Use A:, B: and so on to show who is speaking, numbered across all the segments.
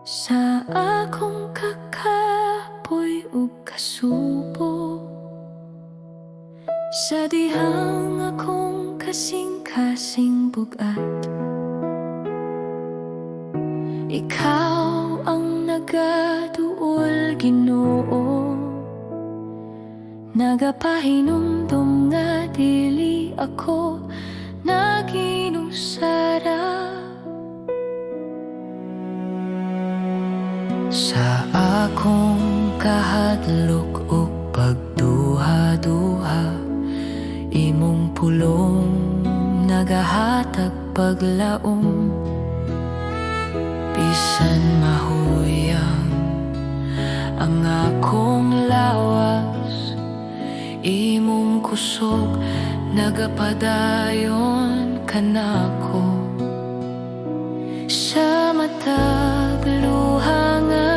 A: Sa akong kakapoy ug kasubo, sa dihang akong kasing-kasing bugat, ikaw ang nagaduol, Ginoo. Nagapahinumdum nga dili ako naginusara. Sa akong kahadlok ug pagduha-duha, imong pulong nagahatag paglaom. Bisan mahuyang ang akong lawas, imong kusog nagapadayon kanako. Sa matag luha nga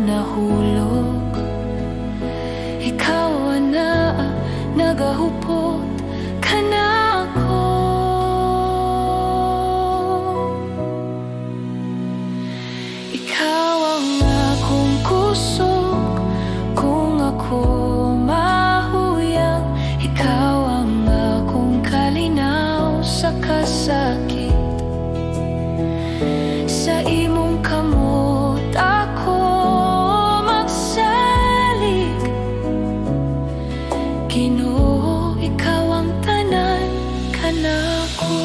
A: nahulog, ikaw na nagahupot kanako. Ikaw ang akong kusog kung ako mahuyang, ikaw ang akong kalinaw sa kasakit. Sa imong kamot ako magsalig, Ginoo, ikaw ang tanan kanako.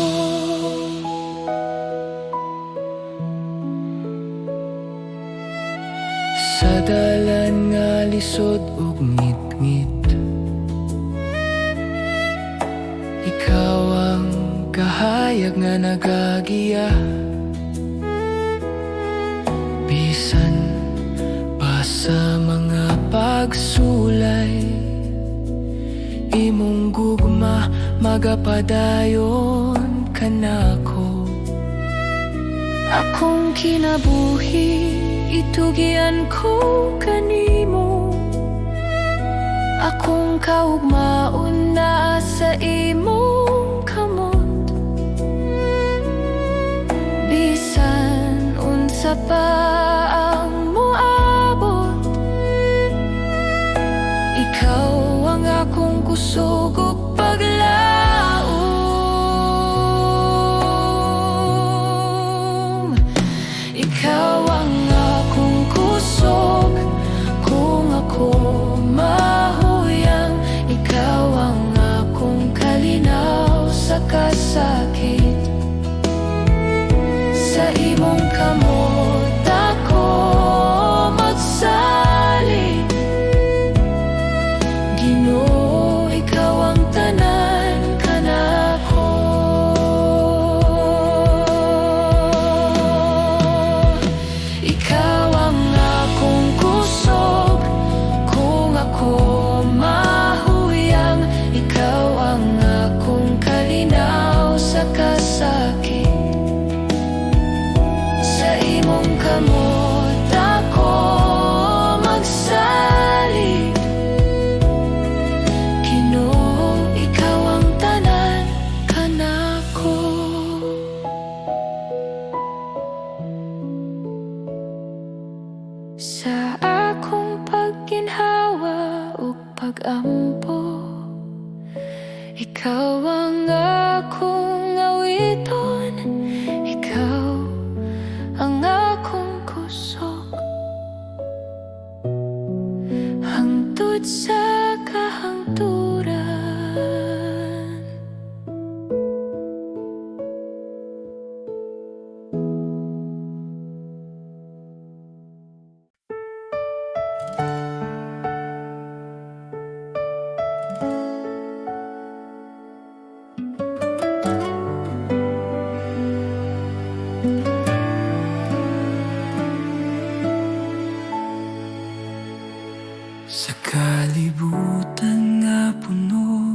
A: Sa dalan nga lisod ug ngit-ngit, ikaw ang kahayag nga nagagiya. Bisan pa sa mga pagsulay, imong gugma magapadayon kanako. Akong kinabuhi itugian ko kanimo, akong kaugmaon na sa imong kamot. Bisan unsa pa ang moabot, ikaw ang akong kusog ug paglaom. Ikaw ang akong kusog kung ako mahuyang, ikaw ang akong kalinaw sa kasakit. Sa imong kamot ako magsalig, Ginoo, ikaw ang tanan kanako. Ikaw ang akong kusog kung ako mahuyang, ikaw ang akong kalinaw sa kasakit. Sa imong kamot ako magsalig, Ginoo, ikaw ang tanan kanako. Sa akong pagginhawa ug pag-ampo, ikaw ang akong awiton, ikaw ang akong kusog hangtod sa kahangturan. Sa kalibutan nga puno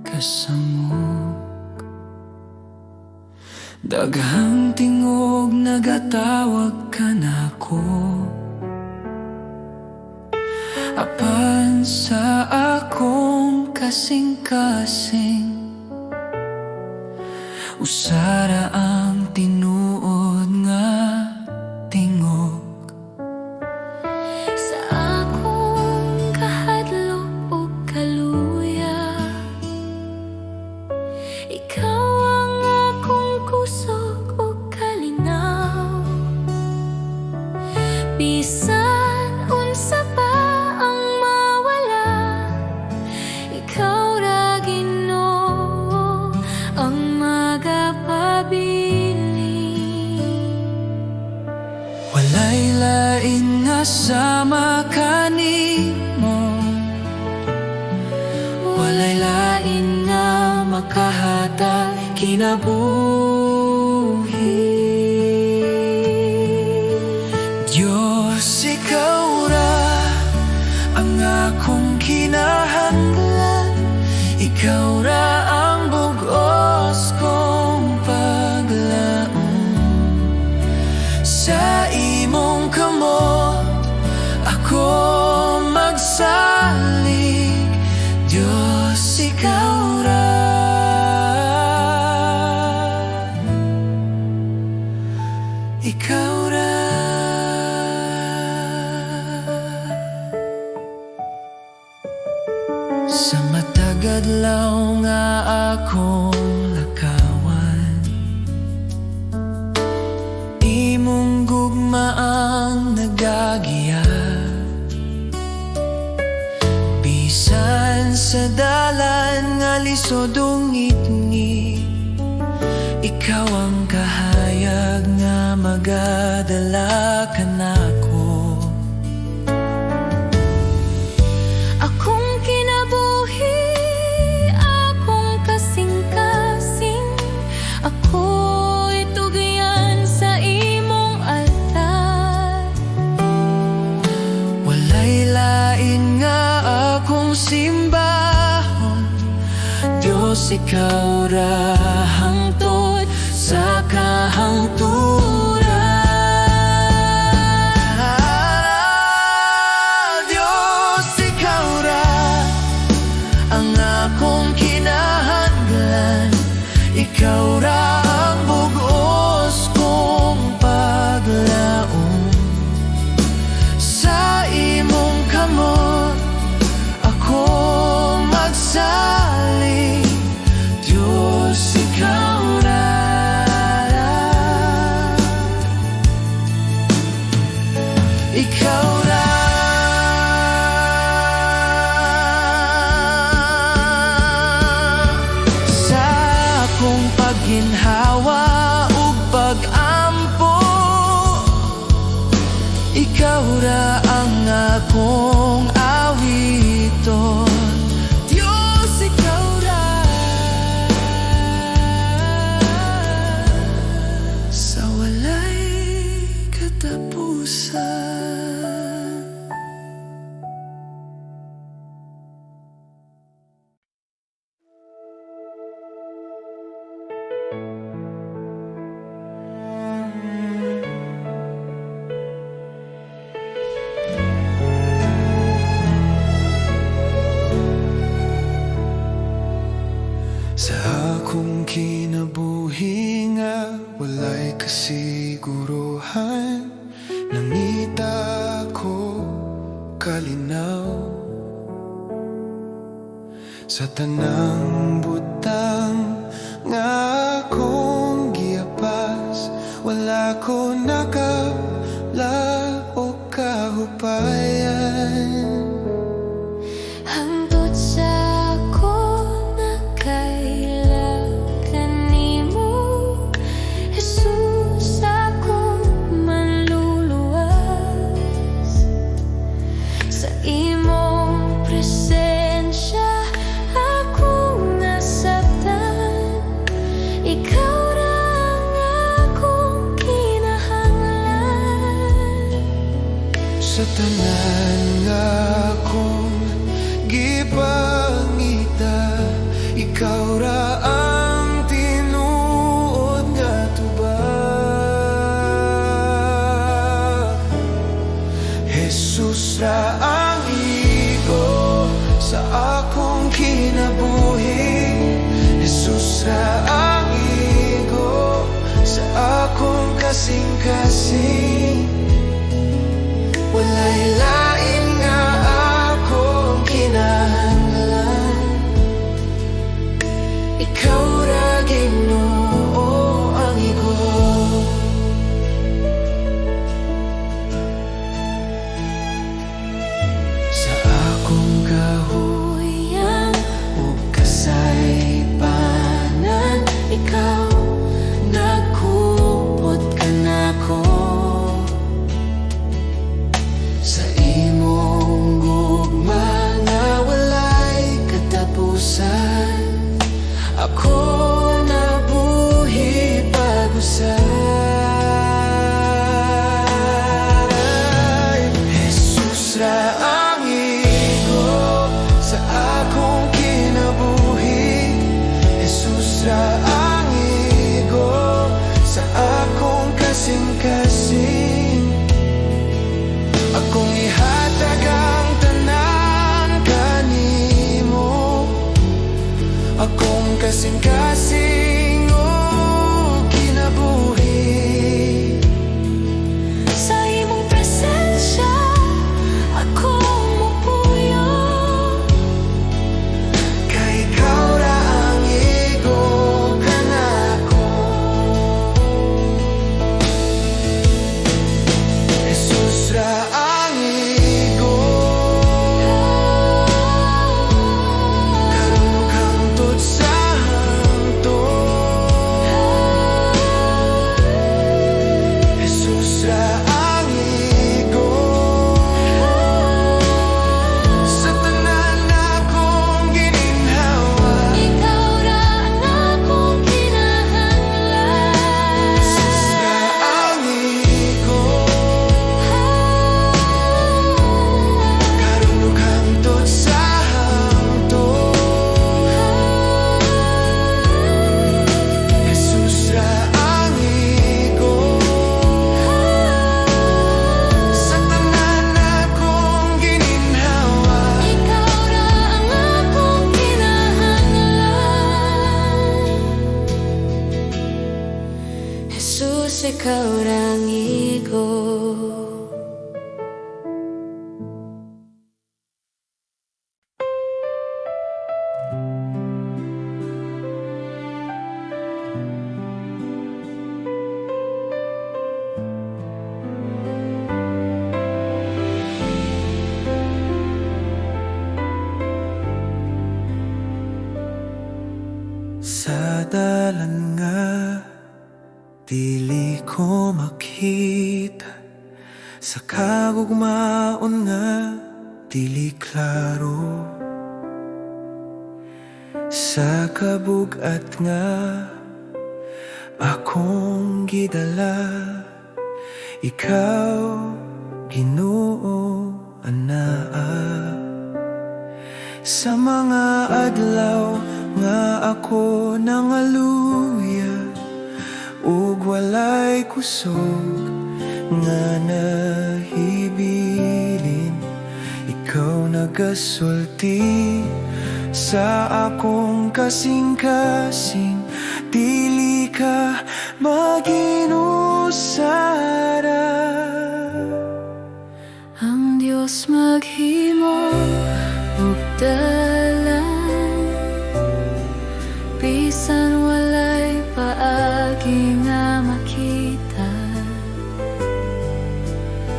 A: kasamok, daghang tingog nagatawag kanako. Apan sa akong kasing-kasing, usara ang tinuod nga tingog. Bisan unsa pa ang mawala, ikaw ra Ginoo ang magapabilin.
B: Walay lain nga sama kanimo, walay lain nga makahatag kinabuhi. Diyos, ikaw ra ang akong kinahanglan, ikaw ra ang bugos kong paglaom. Sa imong kamot ako magsalig, Diyos, ikaw ra. Ikaw ra. Sa matag adlaw nga akong lakawan, imong gugma ang nagagiya. Bisan sa dalan nga lisod ungit-ngit, ikaw ang kahayag nga magadala kanako.
A: Akong kinabuhi, akong kasing-kasing, ako'y tugyan sa imong altar.
B: Walay lain nga akong simbahon, Diyos, ikaw ra hangtod sa kahangturan. Diyos, ikaw ra ang akong kinahanglan, ikaw ra ang bugos kong paglaom. Sa imong kamot ako magsalig, Diyos, ikaw ra. Ikaw ra. Sa akong pagginhawa ug pag-ampo, ikaw ra ang akong awiton, Diyos, ikaw ra. Sa walay katapusan. Sa akong kinabuhi nga walay kasiguruhan, nangita ko kalinaw. Sa tanang butang nga akong giapas, wala ko nakabla o kahupayan.
A: Hangtod sa ako nakailakan nimo, Jesus, akong manluluwas. Sa imong presensya akong nasabtan, ikaw ra ang akong kinahanglan.
B: Sa tanan nga akong gipangita, ikaw ra ang tinuod nga tubag. Jesus ra ang igo sa akong kinabuhi, Jesus ra ang igo sa akong kasing-kasing. Walay lain nga akong kinahanglan, ikaw ra Ginoo ang igo.
A: ikaw lang igo.
B: Sa dalan nga, dili ko makita. Sa kagugmaon nga, dili klaro. Sa kabugat nga, akong gidala. Ikaw, Ginoo, anaa. Sa mga adlaw nga ako nangaluya, ug walay kusog nga nahibilin, ikaw nagasulti sa akong kasing-kasing. Dili ka maginusara.
A: Ang Diyos maghimo ug dalan, bisan walay paagi nga makita.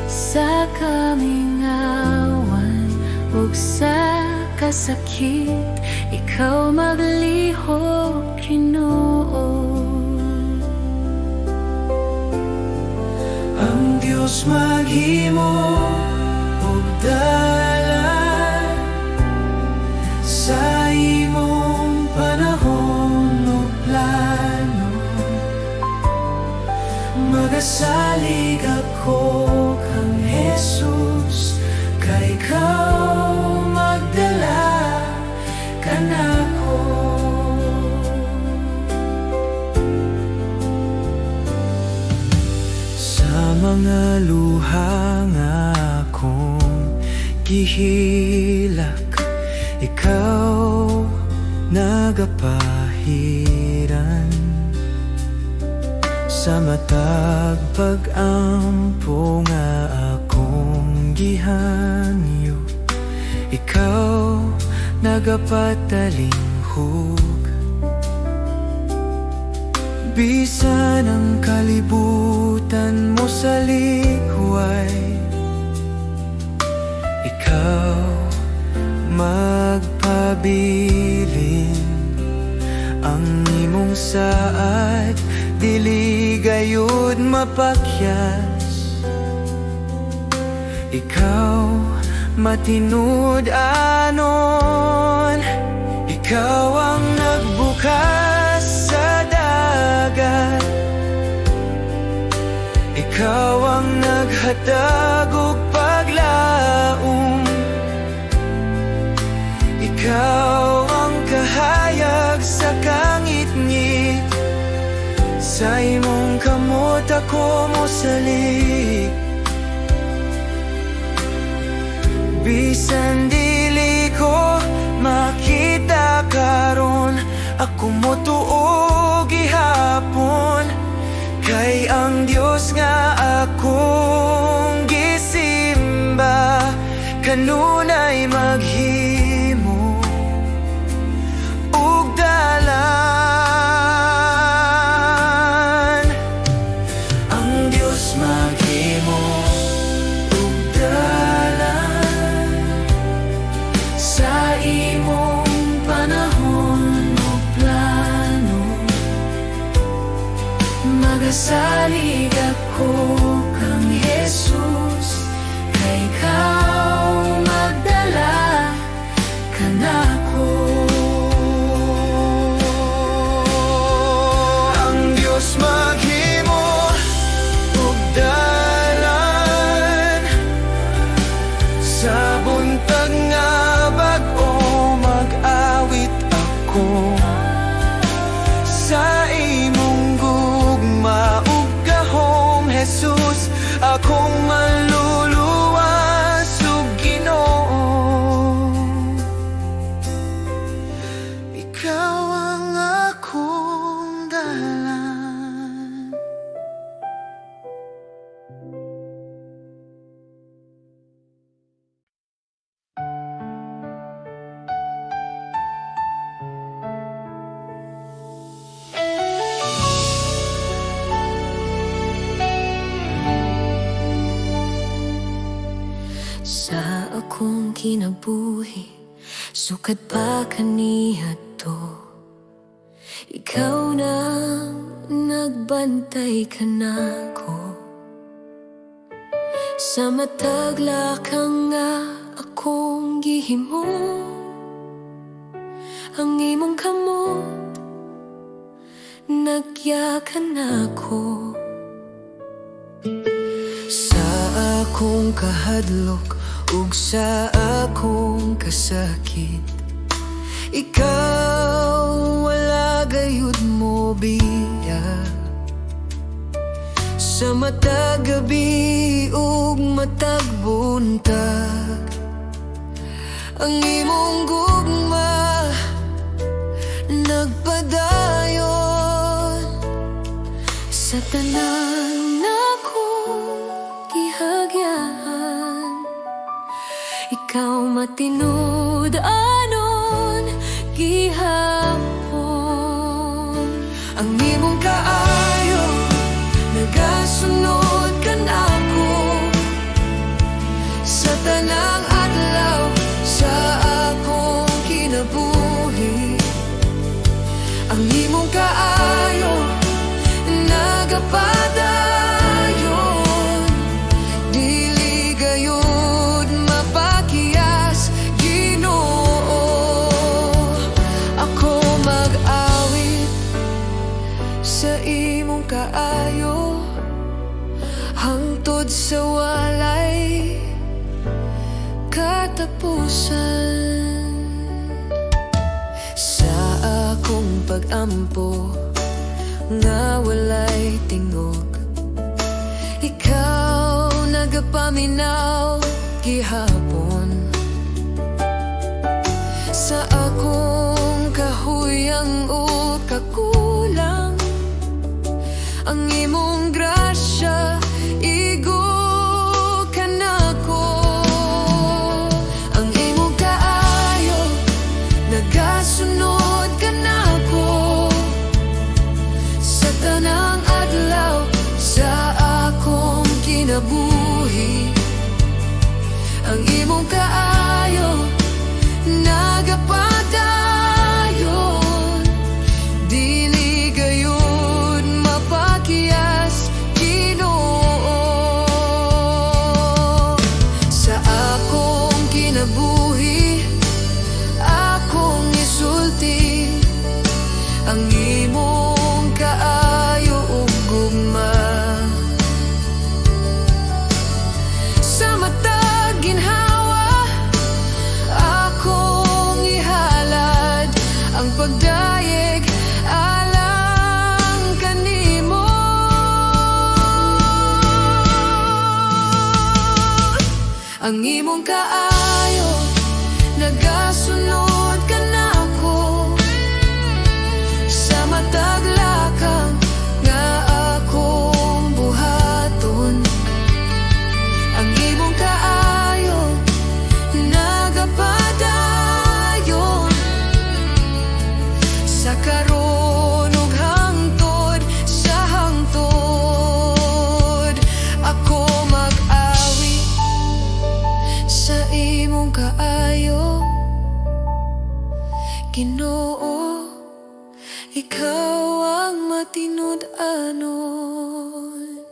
A: Sa kamingawan ug sa kasakit, ikaw maglihok, Ginoo.
B: Ang Diyos maghimo ug dalan sa imong panahon ug plano. Magasalig ako kang Jesus, kay ikaw magdala kanako. Sa mga luha nga akong gihilak, ikaw nagapahiran. Sa matag pag-ampo nga akong gihanyo, ikaw nagapatalinghog. Bisan ang kalibutan mo sa likway, ikaw magpabilin. Ang imong saad dili gayud mapakyas, ikaw matinud anon. Ikaw ang nagbukas sa dagat, ikaw ang naghatag og paglaom. Ikaw ang kahayag sa kangit-ngit, sa imong kamot ako mosalig. Bisan dili ko makita karon, ako motuo gihapon. Kay ang Diyos nga akong gisimba, kanunay maghimo ug dalan. Ang Diyos maghimo ug dalan sa imong panahon ug plano. Magasalig ako kang Jesus, kay ikaw magdala kanako. Ang Diyos maghimo ug dalan sa buntag nga bag-o, mag-awit ako sa imong gugma ug gahom, Jesus. Akong maluluwas ug Ginoo, ikaw ang akong dalan.
A: akong kinabuhi, sukad pa kaniya to. Ikaw na nagbantay ka nako, sa matagla ka nga akong gihimo. Ang imong kamot nagyakan ako, sa akong kahadlok ug sa akong kasakit. Ikaw wala gayud mo biya, sa matag gabi ug matag buntag. Ang imong gugma nagpadayon sa tanan akong gihagyan. Ikaw matinud anon gihapon. Ang imong kaayo nagasunod ka nako, sa tanang adlaw sa akong kinabuhi. Ang imong kaayo nagapadayon, dili gayud mapakiyas Ginoo. Ako mag-awit sa imong kaayo hangtod sa walay katapusan. Sa akong pag-ampo nga walay tingog, ikaw nagapaminaw gihapon. Sa akong kahuyang o kakulang, ang imong grasya igo ka nako. Ang imong kaayo nagasunod ka nako, sa tanang adlaw sa akong kinabuhi. Ang imong kaayo nagapadayon, dili gayud mapakiyas Ginoo. Sa akong kinabuhi akong isulti ang imong kaayo ug gugma. Sa matag ginhawa akong ihalad ang pagdayeg alang kanimo. Ang imong kaayo nagasunod ka nako, sa matag lakang nga akong buhaton. Ang imong kaayo nagapadayon, sa karon ug hangtod sa hangtod. Ako mag-awit sa imong kaayo Ginoo. Ikaw ang matinud anon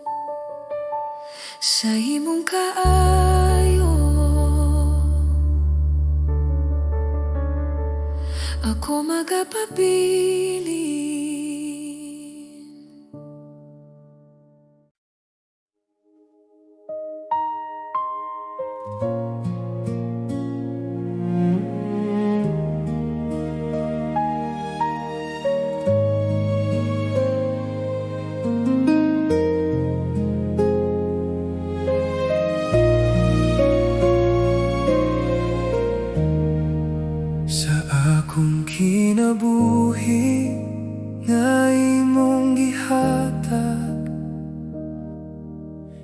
A: sa imong kaayo. Ako magapabilin.
B: Sa akong kinabuhi nga imong gihatag,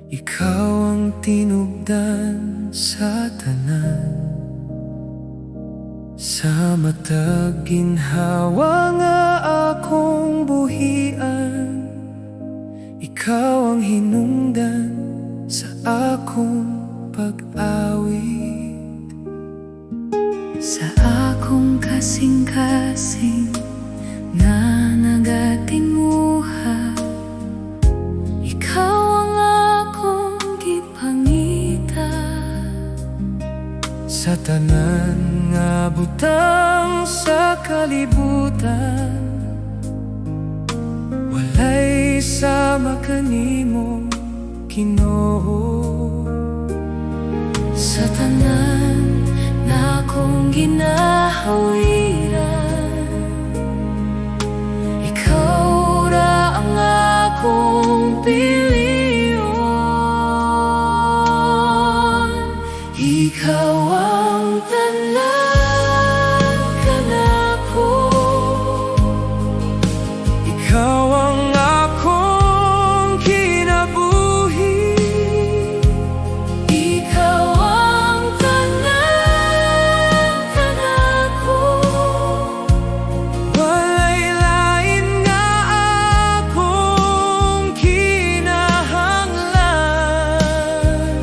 B: ikaw ang tinubdan sa tanan. Sa matag ginhawa nga akong buhian, ikaw ang hinungdan sa akong pag-awit.
A: akong kasing-kasing na nagatimuha. Ikaw ang akong gipangita
B: sa tanan nga butang sa kalibutan. Walay sama kanimo, Ginoo.
A: sa tanan na akong ginahawiran. Ikaw ra ang akong piliyon. Ikaw ang tanan kanako.
B: Ikaw ang akong kinabuhi.
A: Ikaw ang tanan kanako.
B: Walay lain nga akong kinahanglan,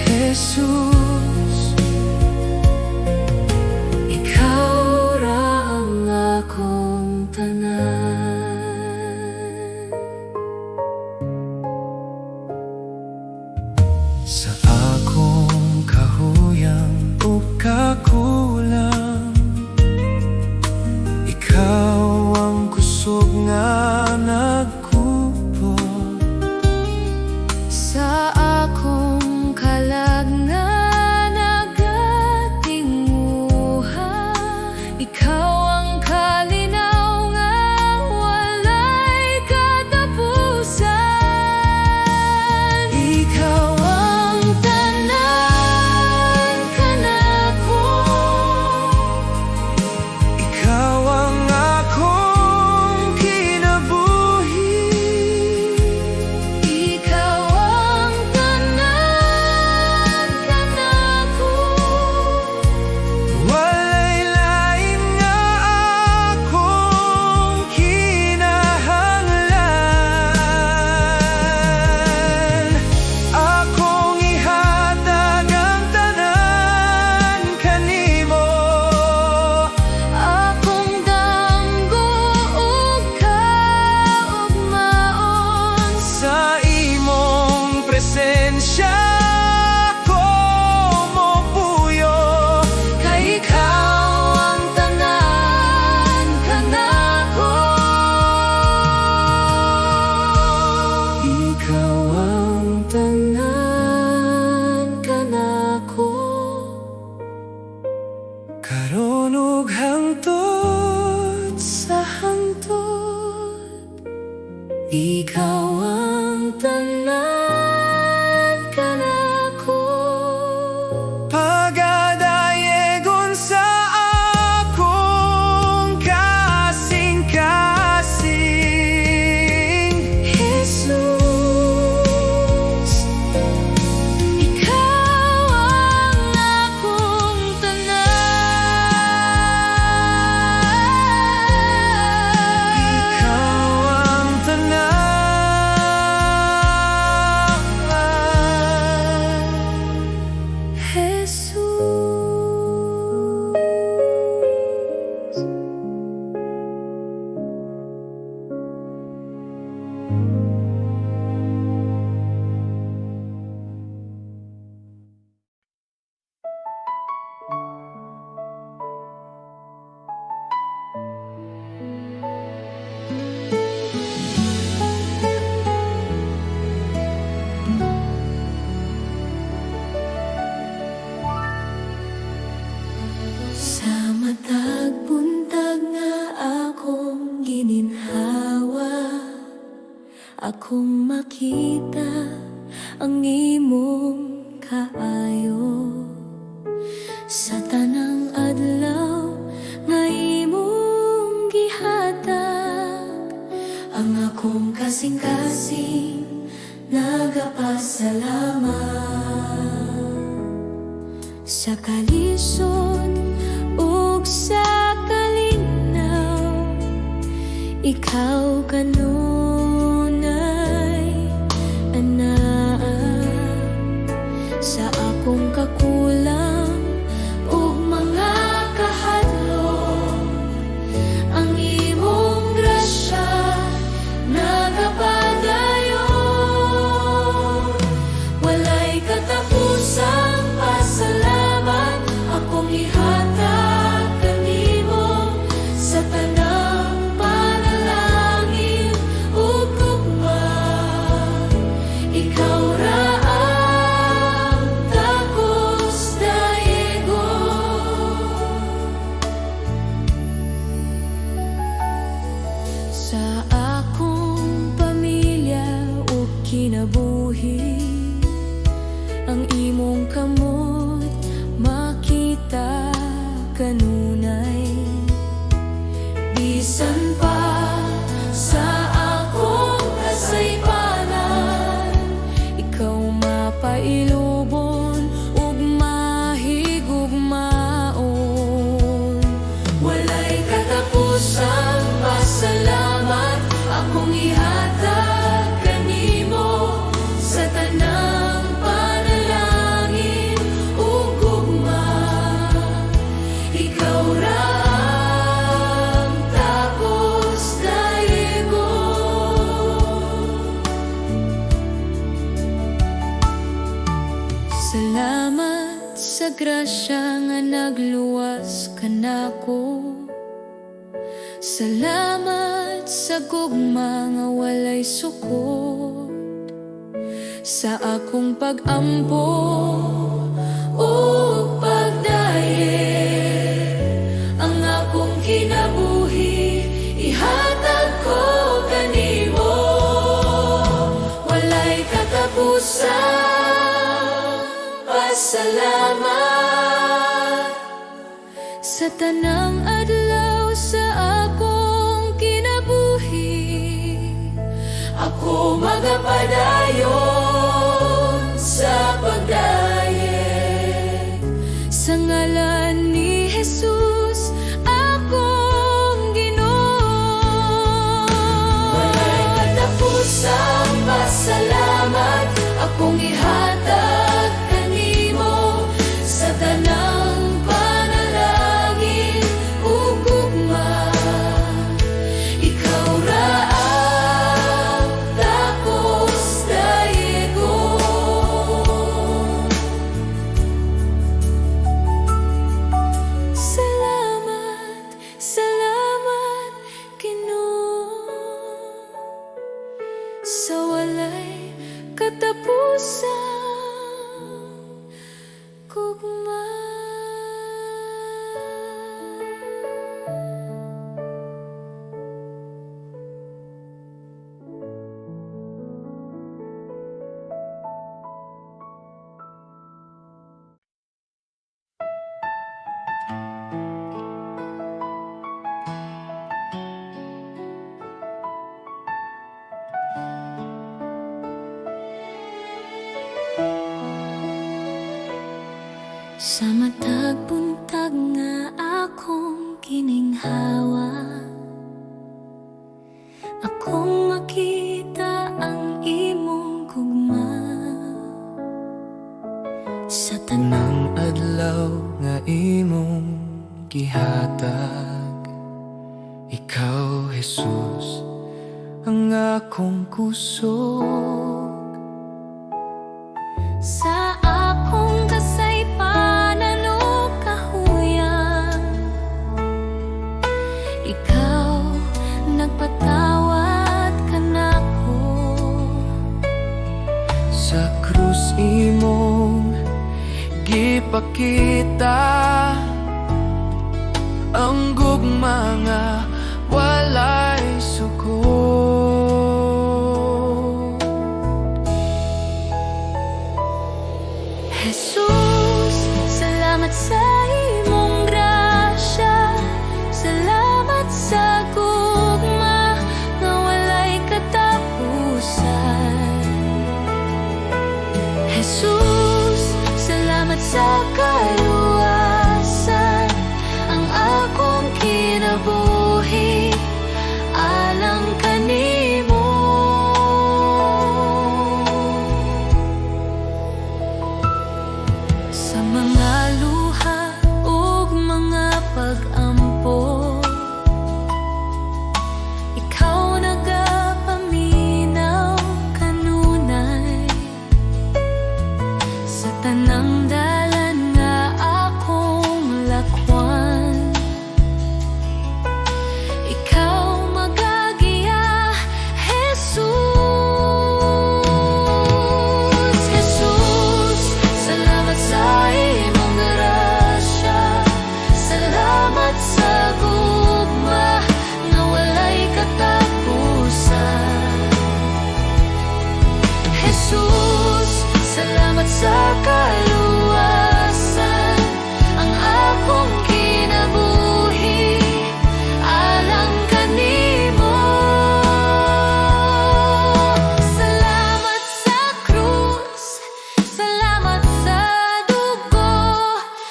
B: Jesus.
A: Ikaw ra ang akong tanan.
B: Sa akong kahuyang o kakulang, ikaw ang kusog nga nagkupot.
A: Sa akong kalag nga nagatinguha, ikaw ang kalinaw nga walay katapusan. Ikaw ang tanan kanako.
B: Ikaw ang akong kinabuhi.
A: Ikaw ang tanan kanako.
B: Walay lain nga akong kinahanglan. Akong ihatag ang tanan kanimo.
A: Akong damgo ug kaugmaon.
B: Sa imong presensya ko mopuyo.
A: Kay ikaw ang tanan kanako.
B: Ikaw
A: Ang tanan kanako.
B: karon ug hangtod
A: Sa hangtod, ikaw ang tanan kanako.
B: pagadayegon sa akong kasing-kasing.
A: Jesus, ikaw ang akong tanan.
B: Ikaw ang tanan.
A: Jesus. Sa matag buntag nga akong gininhawa, akong makita ang imong kaayo. Sa tanang adlaw nga imong gihatag, ang akong kasing-kasing nagapasalamat. Sa kalisod ug sa kalinaw, ikaw kanunay anaa. Sa akong kakulang ug mga kahadlok, kinabuhi. Ang imong kamot makita kanunay, bisan pa sa akong kasaypanan, ikaw mapailubon ug mahigugmaon. Walay katapusang pasalamat akong ihatag kanimo sa tanang panalangin ug gugma. Ikaw ra ang tapos dayogon. Salamat sa grasya nga nagluwas kanako. Salamat sa gugma nga walay sukot sa akong pag-ampo o pagdaye. Ang akong kinabuhi ihatag ko kanimo. Walay katapusang pasalamat sa tanang adlaw sa akong kinabuhi. Ako magapadayon sa pagdaye sa ngalan ni Jesus akong Ginoo. Walay katapusang pasalamat akong ihatag kanimo sa tanang panalangin ug gugma. Ikaw ra ang tapos dayogon. Salamat, salamat Ginoo, sa walay katapusang gugma. Sa matag buntag nga akong kininghawa, akong makita ang imong gugma. Sa
B: Tanang adlaw nga imong gihatag, ikaw Jesus ang akong kusog.
A: sa akong kasaypanan o kahuyang, ikaw nagpatawad kanako.
B: Sa krus imong gipakita ang gugma nga walay suko.
A: Jesus, salamat sa imong grasya, salamat sa gugma nga walay katapusan. Jesus, salamat sa kaluwasan, ang akong kinabuhi alang kanimo. Sa mga luha ug mga pag-ampo, ikaw nagapaminaw kanunay. Sa tanang dalan nga akong lakwan, ikaw magagiya, Jesus. Jesus, salamat sa imong grasya, salamat sa gugma nga walay katapusan. Jesus, sa kaluwasan ang akong kinabuhi alang kanimo. Salamat sa krus, salamat sa dugo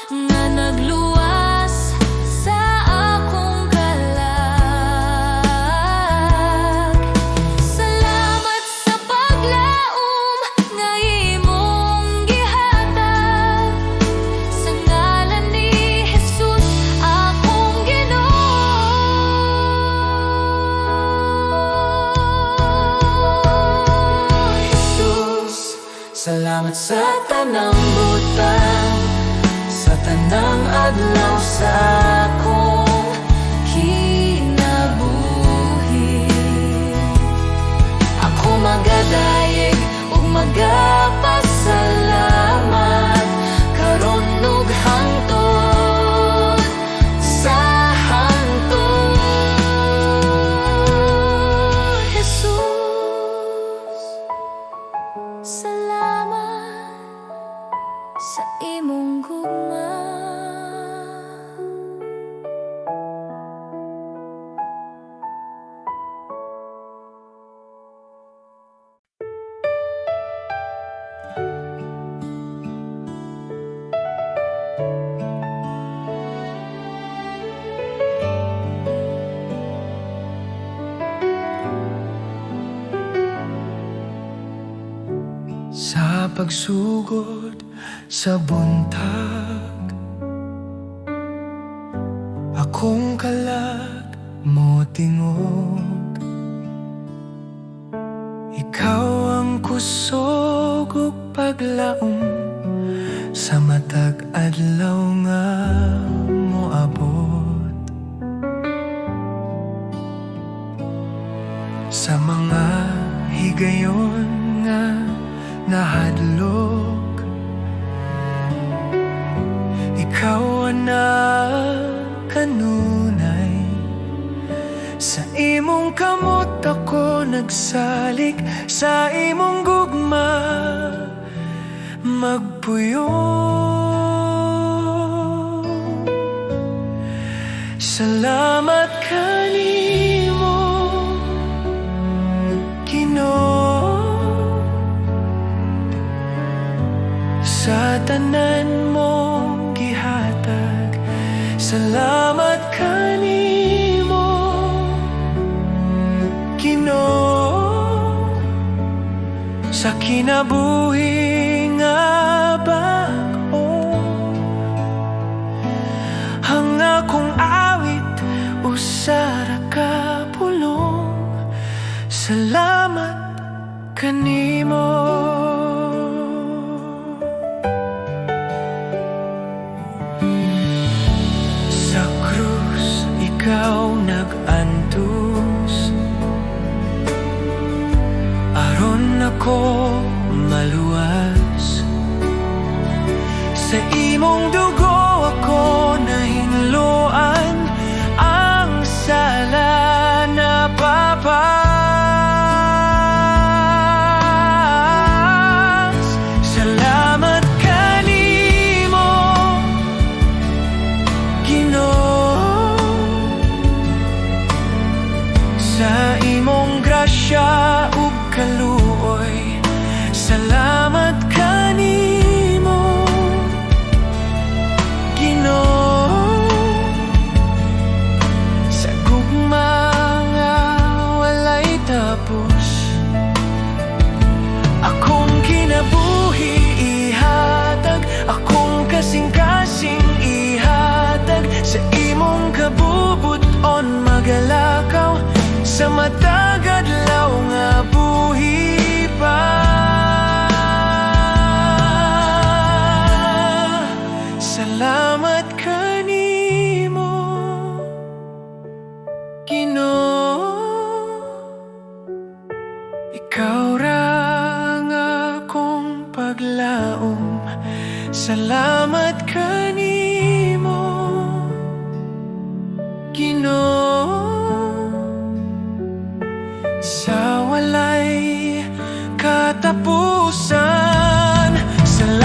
A: nga nagluwas sa akong kalag. Salamat sa paglaom nga imong gihatag sa ngalan ni Jesus akong Ginoo.
B: Jesus, salamat sa tanang butang, sa tanang adlaw sa akong
A: Kinabuhi ako magadayeg ug magapasalamat karon ug hangtod sa hangtod. Jesus, salamat sa imong gugma.
B: sa pagsugod sa buntag. Akong kalag mo tingog, ikaw ang kusog ug paglaom sa matag adlaw nga moabot. Sa mga higayon nga nahadlok, ikaw na kanunay. Sa imong kamot ako nagsalig, sa imong gugma magpuyo. Salamat kanimo Ginoo sa tanan mong gihatag. Salamat kanimo Ginoo sa kinabuhi nga bag-o. Ang akong awit usara ka pulong. Salamat kanimo. Sa krus ikaw nag-antos, aron ako maluwas. Sa imong dugo ako nahinluan, ang sala na papas. Salamat kanimo Ginoo sa imong grasya ug kaluoy. Salamat kanimo Ginoo sa gugma nga walay tapos. Akong kinabuhi ihatag, akong kasing-kasing ihatag. Sa imong kabubuton magalakaw, sa matag adlaw nga buhi pa. Salamat kanimo Ginoo, ikaw ra ang akong paglaom. Salamat kanimo Ginoo sa walay katapusan. Salamat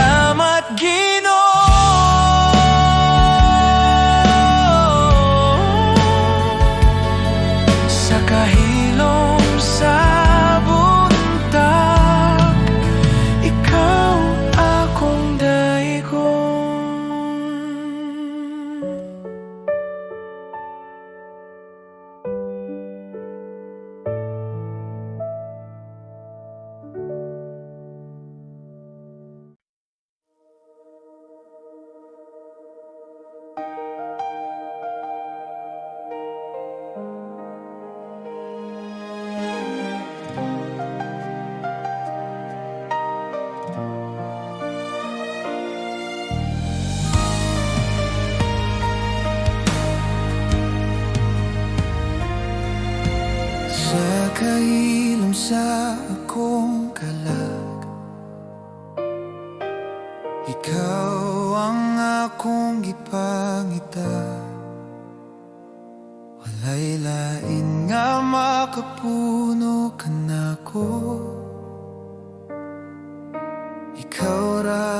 B: Ikaw ang akong gipangita, walay lain nga makapuno ka nako. Ikaw ra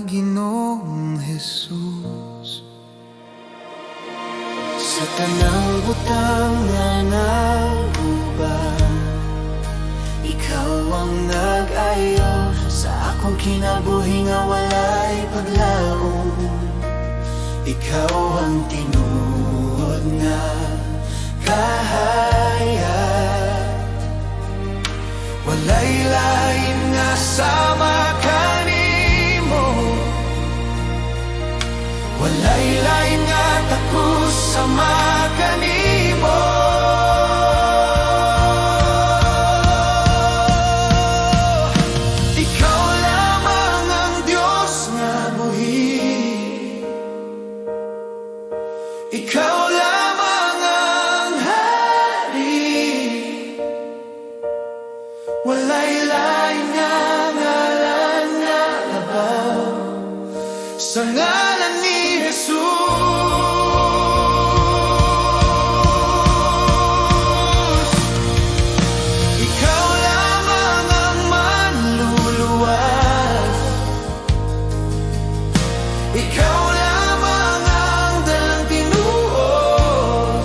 B: Ginoong Jesus. Sa tanang butang nga naguban, ikaw ang nag-ayo sa akong kinabuhi nga walay paglaom. Ikaw ang tinuod nga kahaya, walay lain nga sama kanimo, walay lain nga takus sama kanimo. Ikaw lamang ang Diyos nga buhi, ikaw lamang ang hari, walay lain nga ngalan nga labaw sa ngalan ni Jesus. Ikaw lamang ang manluluwas, ikaw lamang ang dalang tinuod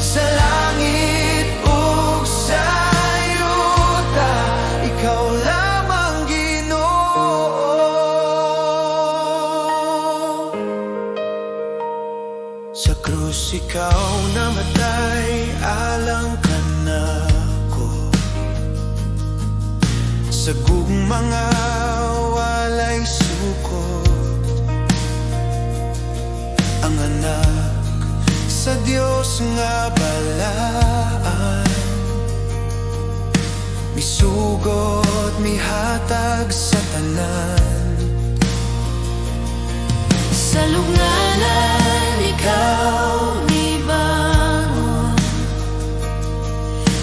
B: sa langit ug sa yuta. Ikaw lamang Ginoo. Sa krus ikaw namatay alang ka nako, sa gugma nga walay sukot. Ang anak sa Dios nga balaan, misugot mihatag sa tanan.
A: Sa lungganan ikaw nibangon,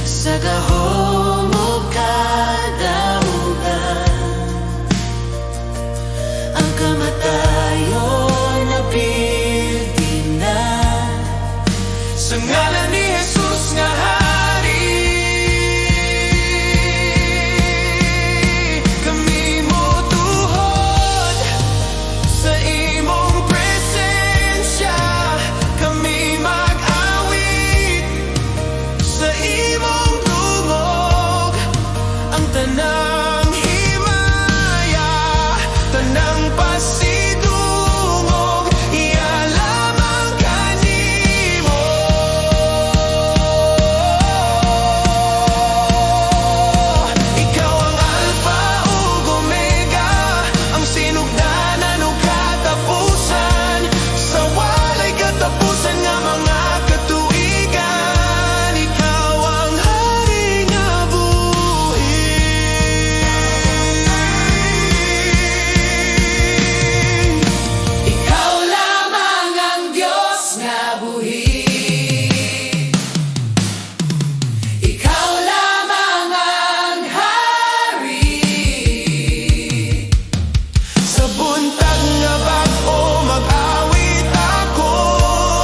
A: sa gahom ug kadaugan, ang kamatayon napildi na
B: Sa ngalan ni Jesus nga hari, kami motuhod sa imong presensya, kami mag-awit sa imong dungog. Ang tanang himaya, tanang pasidungog, iya lamang kanimo. Ikaw ang Alpha ug Omega, ang sinugdanan ug katapusan, sa walay katapusan nga mga katuigan. Ikaw ang hari nga buhi, ikaw lamang ang Diyos nga buhi, ikaw lamang ang hari. Sa buntag nga bag-o mag-awit ako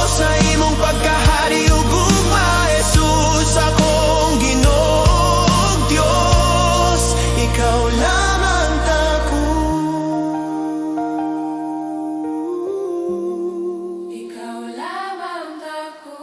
B: sa imong pagkahari ug gugma, Jesus, akong Ginoong Diyos. Ikaw lamang tako,
A: ikaw lamang ako.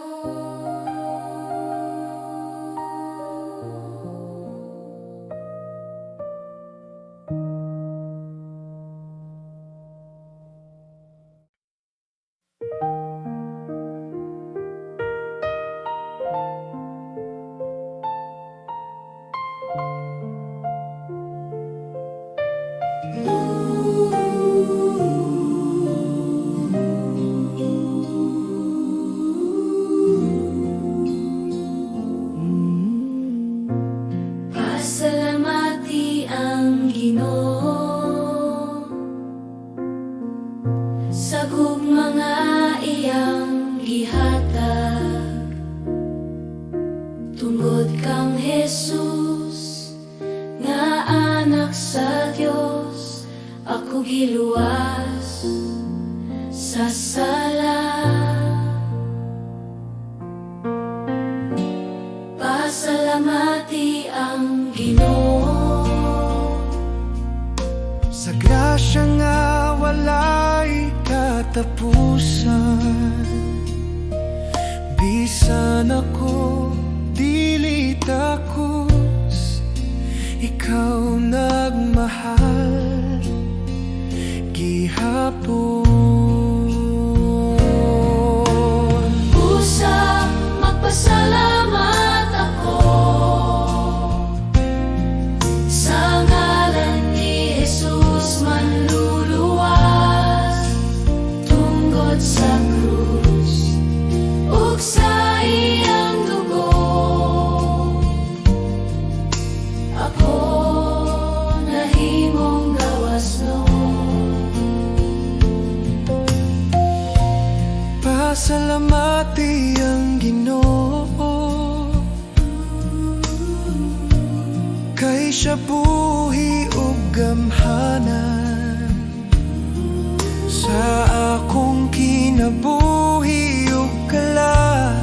A: Pasalamati ang Ginoo sa gugma nga iyang gihatag, tungod kang Jesus nga anak sa Dios, ako giluwas sa sala. Pasalamati ang Ginoo
B: sa grasya nga walay katapusan. Bisan ako dili takos, ikaw nagmahal gihapon.
A: Usa magpasalamat ako sa ngalan ni Jesus manluluwas tungkol sa krus ug sa iyang dugo. Ako nahimong gawas noon.
B: Pasalamati ang Ginoo, kay siya buhi ug gamhanan sa akong kinabuhi ug kalan.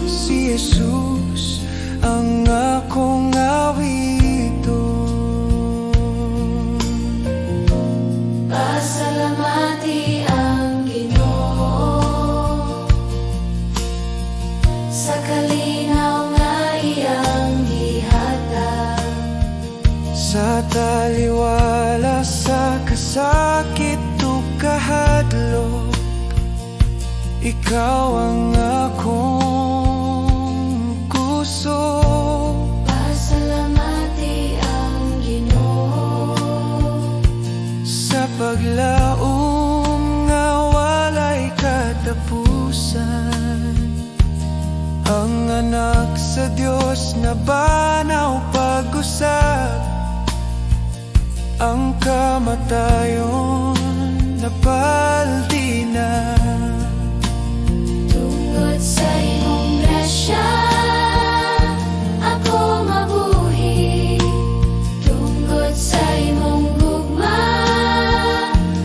B: Si Jesus ang akong awiton.
A: Pasalamati ang Ginoo sa kalinaw nga iyang gihatag.
B: Sa taliwala sa kasakit ug kahadlok, ikaw ang akong kuso.
A: Pasalamati ang Ginoo
B: Sa paglaom nga walay katapusan, ang anak sa Dios na banaw pag-usab, ang kamatayon napaldi na.
A: tungod sa imong grasya ako mabuhi. Tungod sa imong gugma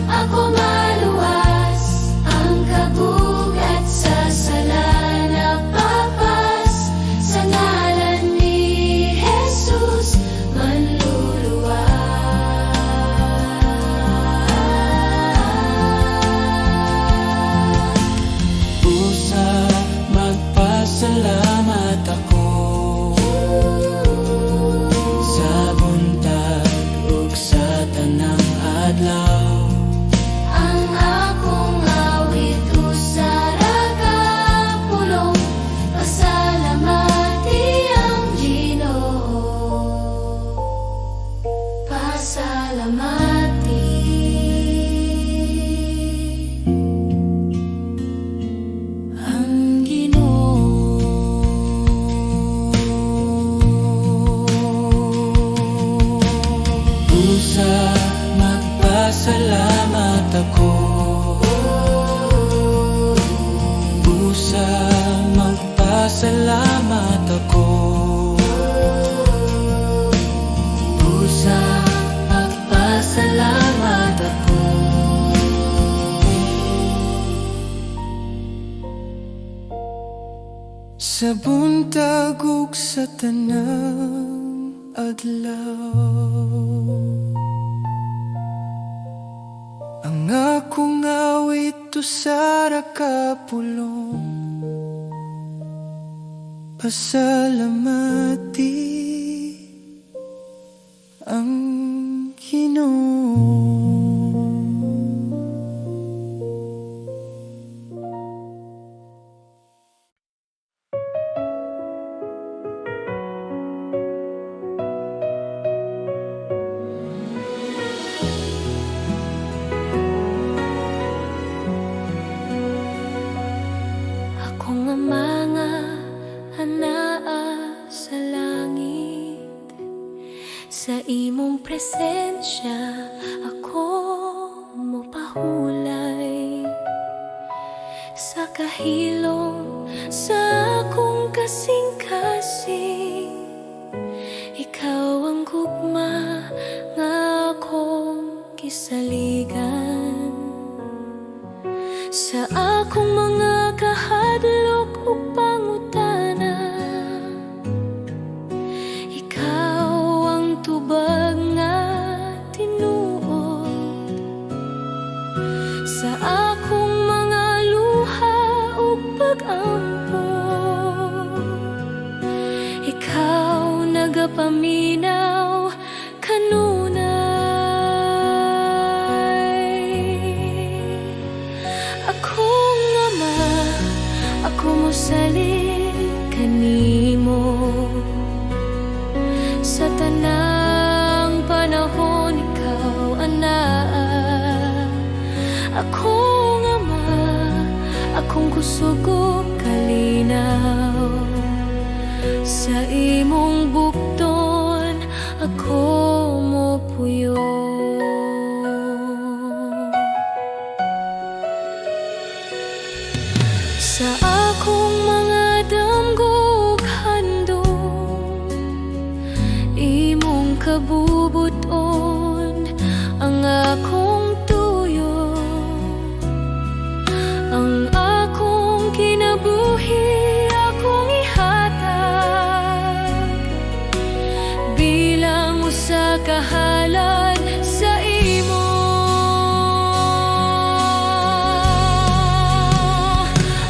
A: ako maluwas. Ang kabugat sa sala napapas sa ngalan ni Jesus manluluwas.
B: Busa magpasalamat ako sa buntag ug sa tanang adlaw.
A: Ang akong awit usara ka pulong. Pasalamati ang Ginoo. Pasalamati ang Ginoo.
B: Busa magpasalamat ako. Busa magpasalamat ako.
A: Busa magpasalamat ako.
B: Sa buntag ug sa tanang adlaw, ang akong awit usara ka pulong. Pasalamati ang Ginoo.
A: Ako nga mga anaa sa langit, sa imong presensya ako mopahulay. Sa kahilom sa akong kasing-kasing, ikaw ang gugma nga saligan sa akong mga kahadlok ug pangutana. Ikaw ang tubag nga tinuod sa akong mga luha ug pag-ampo. Ikaw nagapaminaw kanunay. Akong ama, ako mosalig kanimo sa tanang panahon. Ikaw anaa. Akong ama, akong kusog ug kalinaw sa imong bukton ako mopuyo. Sa akong mga damgog handog, imong kabubuton ang akong tuyo, ang akong kinabuhi akong ihatag bilang usa ka halad sa imo.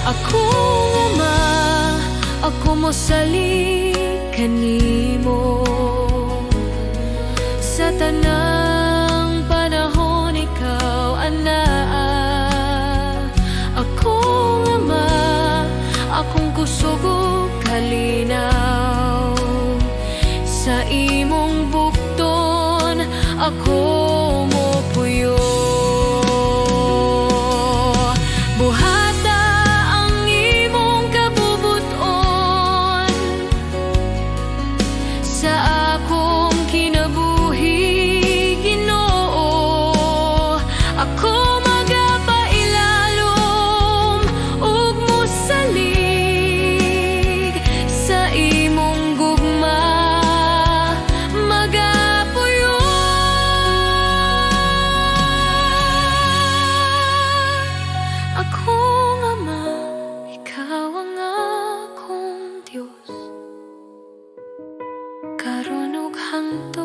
A: Akong ama, ako mosalig kanimo sa tanang panahon. Ikaw anaa. Akong ama, akong kusog ug kalinaw sa imong bukton ako mopuyo. Buhata ang imong kabubuton sa akong kinabuhi, Ginoo. Ako magapailalom ug mosalig sa imong gugma, magapuyo. Akong ama, ikaw ang akong Diyos, karon ug hangtod.